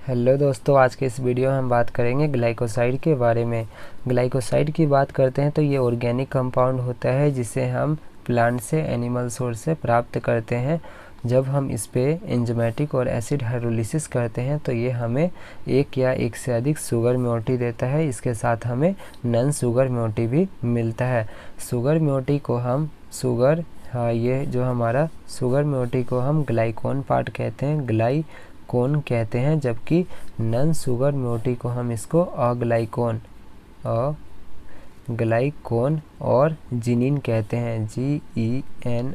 Hello दोस्तों, आज के इस वीडियो में हम बात करेंगे ग्लाइकोसाइड के बारे में। ग्लाइकोसाइड की बात करते हैं तो ये ऑर्गेनिक कंपाउंड होता है जिसे हम प्लांट से, एनिमल सोर्स से प्राप्त करते हैं। जब हम इस पे एंजाइमेटिक और एसिड हाइड्रोलिसिस करते हैं तो ये हमें एक या एक से अधिक शुगर म्योटी देता है। इसके साथ हमें नॉन शुगर म्योटी भी मिलता है। शुगर म्योटी को हम ये जो हमारा शुगर म्योटी को हम ग्लाइकोन पार्ट कहते हैं, ग्लाइकोन कहते हैं, जबकि नॉन शुगर म्योटी को हम इसको अग्लाइकोन और जिनिन कहते हैं, GENIN।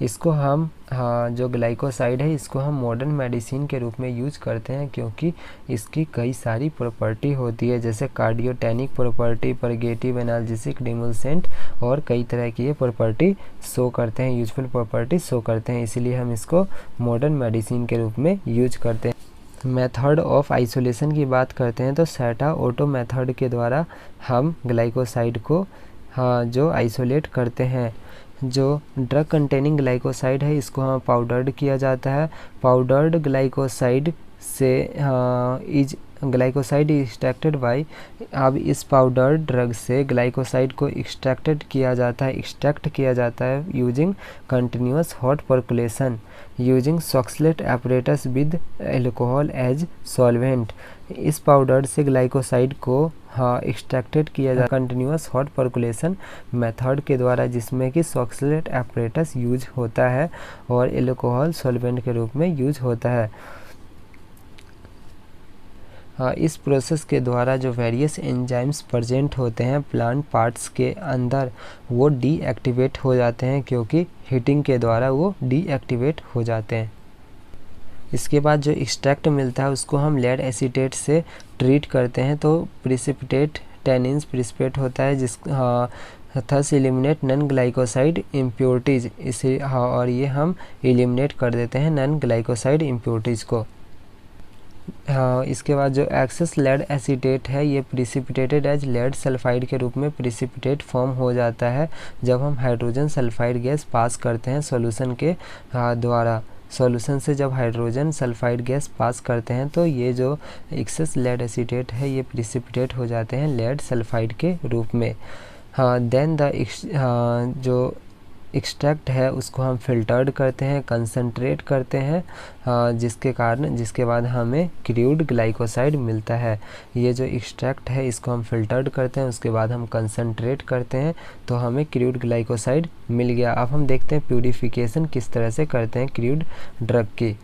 इसको हम जो ग्लाइकोसाइड है इसको हम मॉडर्न मेडिसिन के रूप में यूज करते हैं क्योंकि इसकी कई सारी प्रॉपर्टी होती है, जैसे कार्डियोटेनिक प्रॉपर्टी, परगेटिव, एनाल्जेसिक, डिमोल्सेंट और कई तरह की ये प्रॉपर्टी शो करते हैं, यूजफुल प्रॉपर्टी शो करते हैं। इसीलिए हम इसको मॉडर्न मेडिसिन के रूप में यूज करते हैं। मेथड ऑफ आइसोलेशन की बात करते हैं तो सैटा ओटो मेथड के द्वारा हम ग्लाइकोसाइड को जो आइसोलेट करते हैं। जो ड्रग कंटेनिंग ग्लाइकोसाइड है इसको हम पाउडर्ड किया जाता है। पाउडर्ड ग्लाइकोसाइड से इज ग्लाइकोसाइड एक्सट्रैक्टेड बाय, अब इस पाउडर ड्रग से ग्लाइकोसाइड को एक्सट्रैक्ट किया जाता है using continuous hot percolation using Soxhlet apparatus with alcohol as solvent. इस पाउडर से ग्लाइकोसाइड को एक्सट्रैक्टेड किया जाता है कंटिन्यूअस हॉट पर्कुलेशन मेथड के द्वारा, जिसमें कि सॉक्सलेट एपरेटस यूज होता है और एल्कोहल सॉल्वेंट के रूप में यूज होता है। इस प्रोसेस के द्वारा जो वेरियस एंजाइम्स प्रेजेंट होते हैं प्लांट पार्ट्स के अंदर वो डीएक्टिवेट हो जाते हैं, क्योंकि हीटिंग के द्वारा वो डीएक्टिवेट हो जाते हैं। इसके बाद जो एक्सट्रैक्ट मिलता है उसको हम लेड एसीटेट से ट्रीट करते हैं तो प्रिसिपिटेट टेनिन्स प्रिसिपिटेट होता है, thus eliminate non glycoside impurities. इसे और ये हम एलिमिनेट कर देते हैं नॉन ग्लाइकोसाइड इम्प्योरिटीज को। इसके बाद जो एक्सेस लेड एसीटेट है ये प्रिसिपिटेटेड एज लेड सल्फाइड के रूप में प्रिसिपिटेट फॉर्म हो जाता है जब हम हाइड्रोजन सल्फाइड गैस पास करते हैं सॉल्यूशन के द्वारा। सॉल्यूशन से जब हाइड्रोजन सल्फाइड गैस पास करते हैं तो ये जो एक्सेस लेड एसीटेट है ये प्रिसिपिटेट हो जाते हैं लेड सल्फाइड के रूप में। देन जो एक्सट्रैक्ट है उसको हम फिल्टर्ड करते हैं, कंसंट्रेट करते हैं, जिसके बाद हमें क्रूड ग्लाइकोसाइड मिलता है। ये जो एक्सट्रैक्ट है इसको हम फिल्टर्ड करते हैं, उसके बाद हम कंसंट्रेट करते हैं तो हमें क्रूड ग्लाइकोसाइड मिल गया। अब हम देखते हैं प्यूरिफिकेशन किस तरह से करते हैं क्रूड ड्रग की।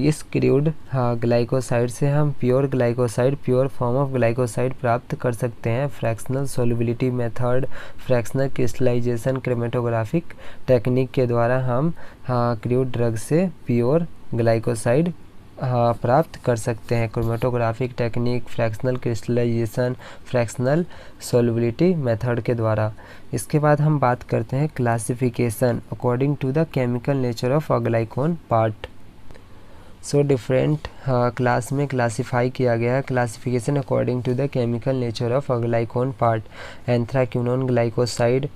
इस क्रूड ग्लाइकोसाइड से हम प्योर फॉर्म ऑफ ग्लाइकोसाइड प्राप्त कर सकते हैं। Fractional solubility method, fractional crystallisation, chromatographic technique के द्वारा हम क्रूड ड्रग से प्योर ग्लाइकोसाइड प्राप्त कर सकते हैं। Chromatographic technique, fractional crystallisation, fractional solubility method के द्वारा। इसके बाद हम बात करते हैं classification according to the chemical nature of glycone part. Different class में क्लासीफाई किया गया है। Classification according to the chemical nature of glycone part. Anthraquinone glycoside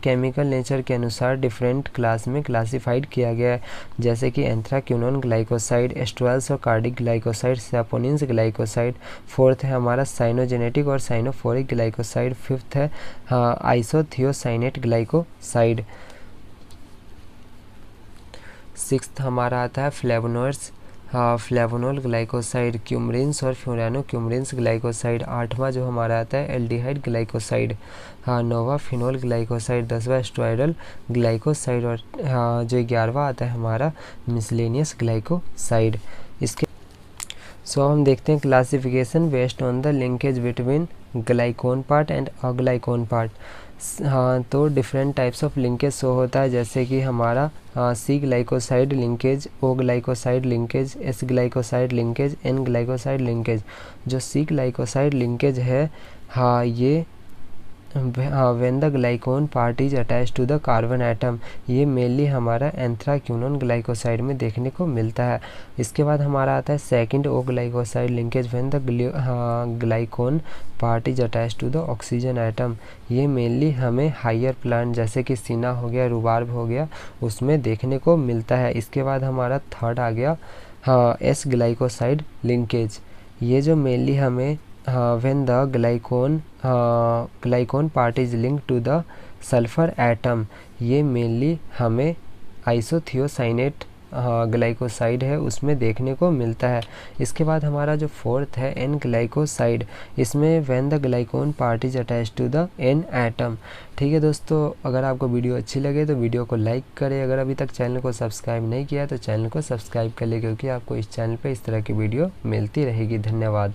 chemical nature के अनुसार डिफरेंट क्लास में क्लासिफाइड किया गया है, जैसे कि एंथ्राक्विनोन ग्लाइकोसाइड, एस्ट्रल्स और cardiac glycoside, saponins glycoside. Fourth है हमारा साइनोजेनेटिक और साइनोफोरिक ग्लाइकोसाइड। फिफ्थ है आइसोथियोसाइनेट ग्लाइकोसाइड। सिक्स्थ हमारा आता है फ्लेवोनोइड्स, फ्लेवोनोल ग्लाइकोसाइड, क्यूमरिन्स और फ्यूरानो क्यूमरिन्स ग्लाइकोसाइड। आठवां जो हमारा आता है एल्डिहाइड ग्लाइकोसाइड। नौवां फिनोल ग्लाइकोसाइड, 10वां स्टेरॉयडल ग्लाइकोसाइड और जो 11वां आता है हमारा मिसलेनियस ग्लाइकोसाइड। इसके हम देखते हैं classification based on the linkage between glycone part and aglycone part. तो different types of linkage show होता है, जैसे कि हमारा C glycoside linkage, O glycoside linkage, S glycoside linkage, N glycoside linkage. जो सी ग्लाइकोसाइड लिंकेज है ये when the glycone part is attach to the carbon atom, ये मेनली हमारा एंथ्राक्विनोन ग्लाइकोसाइड में देखने को मिलता है। इसके बाद हमारा आता है second O glycoside linkage when the glycone part is attach to the oxygen atom, ये मेनली हमें हायर प्लांट जैसे कि सिना हो गया, रुबार्ब हो गया, उसमें देखने को मिलता है। इसके बाद हमारा थर्ड आ गया एस ग्लाइकोसाइड लिंकेज, ये जो मेनली हमें when the glycone part is linked to the sulfur atom, ये मेनली हमें आइसोथियोसाइनेट ग्लाइकोसाइड है उसमें देखने को मिलता है। इसके बाद हमारा जो फोर्थ है एन ग्लाइकोसाइड, इसमें when the glycone part is attach to the N atom. ठीक है दोस्तों, अगर आपको वीडियो अच्छी लगे तो वीडियो को लाइक करें, अगर अभी तक चैनल को सब्सक्राइब नहीं किया तो चैनल को सब्सक्राइब कर ले, क्योंकि आपको इस चैनल पे इस तरह की वीडियो मिलती रहेगी। धन्यवाद।